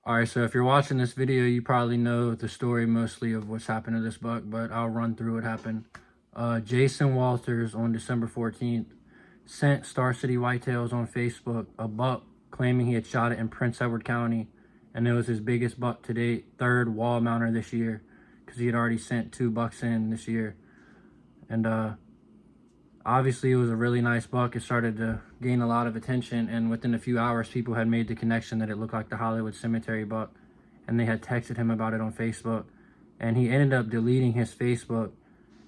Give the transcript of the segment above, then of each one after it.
All right, so if you're watching this video, you probably know the story mostly of what's happened to this buck, but I'll run through what happened. Jason Walters on December 14th sent Star City Whitetails on Facebook a buck claiming he had shot it in Prince Edward County, and it was his biggest buck to date, third wall mounter this year, because he had already sent 2 bucks in this year. And obviously it was a really nice buck. It started to gain a lot of attention, and within a few hours people had made the connection that it looked like the Hollywood Cemetery buck, and they had texted him about it on Facebook, and he ended up deleting his Facebook,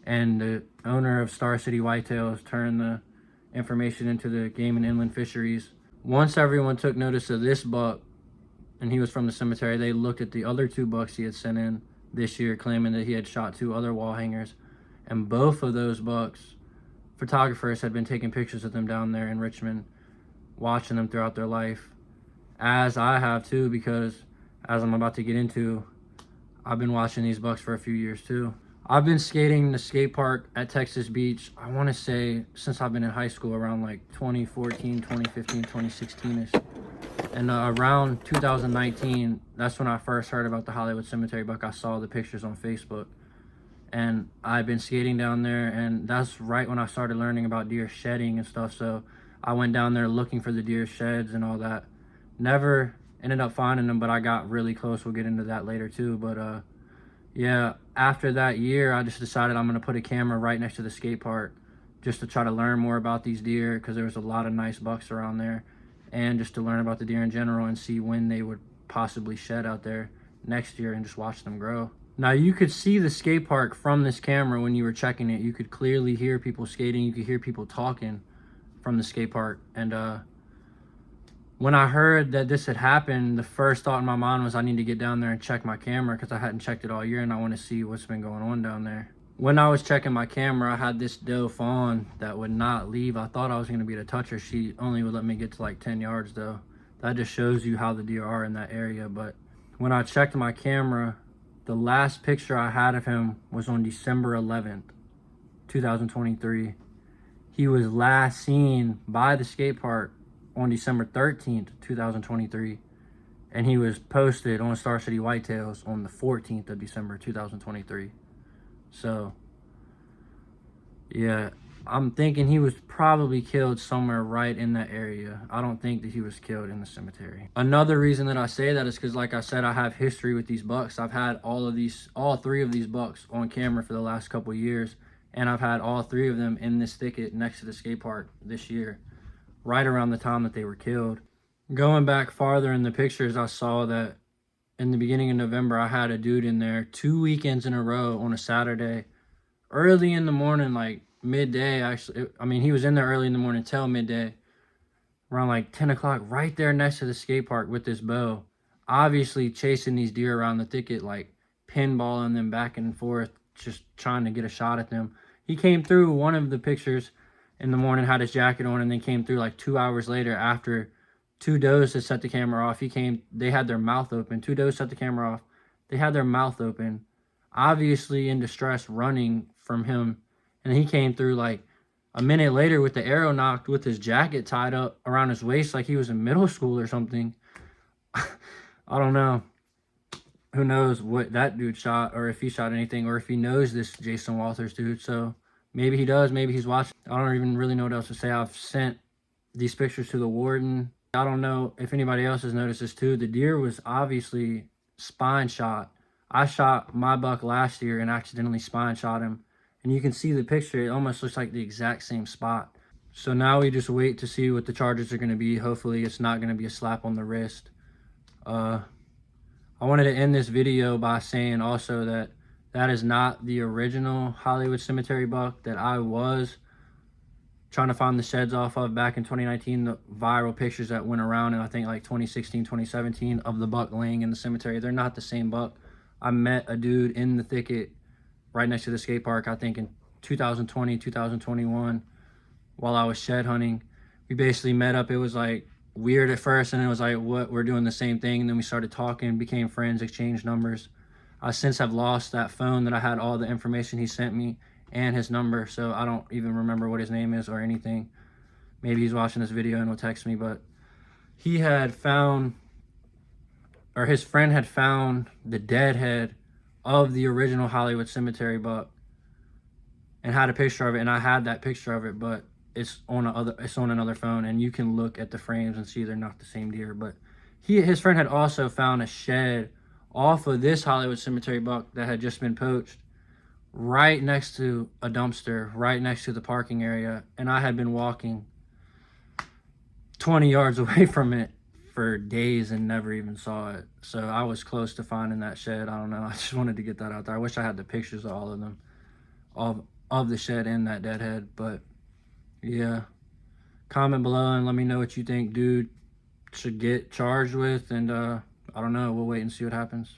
and the owner of Star City Whitetails turned the information into the Game and Inland Fisheries. Once everyone took notice of this buck and he was from the cemetery, they looked at the other 2 bucks he had sent in this year, claiming that he had shot 2 other wall hangers, and both of those bucks, photographers had been taking pictures of them down there in Richmond, watching them throughout their life, as I have too, because as I'm about to get into, I've been watching these bucks for a few years too. I've been skating the skate park at Texas Beach, I want to say since I've been in high school, around like 2014, 2015, 2016ish. And around 2019, that's when I first heard about the Hollywood Cemetery buck. I saw the pictures on Facebook, and I've been skating down there, and that's right when I started learning about deer shedding and stuff. So I went down there looking for the deer sheds and all that. Never ended up finding them, but I got really close. We'll get into that later too. But yeah, after that year, I just decided I'm going to put a camera right next to the skate park just to try to learn more about these deer, because there was a lot of nice bucks around there, and just to learn about the deer in general and see when they would possibly shed out there next year and just watch them grow. Now, you could see the skate park from this camera when you were checking it. You could clearly hear people skating. You could hear people talking from the skate park. And when I heard that this had happened, the first thought in my mind was I need to get down there and check my camera, because I hadn't checked it all year and I want to see what's been going on down there. When I was checking my camera, I had this doe fawn that would not leave. I thought I was going to be able to touch her. She only would let me get to like 10 yards though. That just shows you how the deer are in that area. But when I checked my camera, the last picture I had of him was on December 11th, 2023. He was last seen by the skate park on December 13th, 2023. And he was posted on Star City Whitetails on the 14th of December, 2023. So, yeah, I'm thinking he was probably killed somewhere right in that area. I don't think that he was killed in the cemetery. Another reason that I say that is because, like I said, I have history with these bucks. I've had all 3 of these bucks on camera for the last couple of years, and I've had all 3 of them in this thicket next to the skate park this year, right around the time that they were killed. Going back farther in the pictures, I saw that in the beginning of November, I had a dude in there 2 weekends in a row on a Saturday, early in the morning, like midday. Actually, I mean, he was in there early in the morning till midday, around like 10 o'clock, right there next to the skate park with this bow, obviously chasing these deer around the thicket, like pinballing them back and forth, just trying to get a shot at them. He came through one of the pictures in the morning, had his jacket on, and then came through like 2 hours later after 2 does had set the camera off. They had their mouth open. 2 does set the camera off. They had their mouth open, obviously in distress, running from him. And he came through like a minute later with the arrow knocked, with his jacket tied up around his waist like he was in middle school or something. I don't know. Who knows what that dude shot, or if he shot anything, or if he knows this Jason Walters dude. So maybe he does. Maybe he's watching. I don't even really know what else to say. I've sent these pictures to the warden. I don't know if anybody else has noticed this too. The deer was obviously spine shot. I shot my buck last year and accidentally spine shot him. And you can see the picture. It almost looks like the exact same spot. So now we just wait to see what the charges are going to be. Hopefully it's not going to be a slap on the wrist. I wanted to end this video by saying also that that is not the original Hollywood Cemetery buck that I was trying to find the sheds off of back in 2019, the viral pictures that went around in I think like 2016, 2017 of the buck laying in the cemetery. They're not the same buck. I met a dude in the thicket right next to the skate park, I think in 2020, 2021, while I was shed hunting. We basically met up. It was like weird at first, and it was like, what, we're doing the same thing. And then we started talking, became friends, exchanged numbers. I since have lost that phone that I had all the information he sent me and his number, so I don't even remember what his name is or anything. Maybe he's watching this video and will text me, but he had found or his friend had found the dead head of the original Hollywood Cemetery buck and had a picture of it, and I had that picture of it, but it's on another phone, and you can look at the frames and see they're not the same deer. But his friend had also found a shed off of this Hollywood Cemetery buck that had just been poached right next to a dumpster, right next to the parking area, and I had been walking 20 yards away from it for days and never even saw it. So I was close to finding that shed. I don't know. I just wanted to get that out there. I wish I had the pictures of all of them, of the shed and that deadhead. But yeah, comment below and let me know what you think dude should get charged with. And I don't know. We'll wait and see what happens.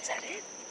Is that it?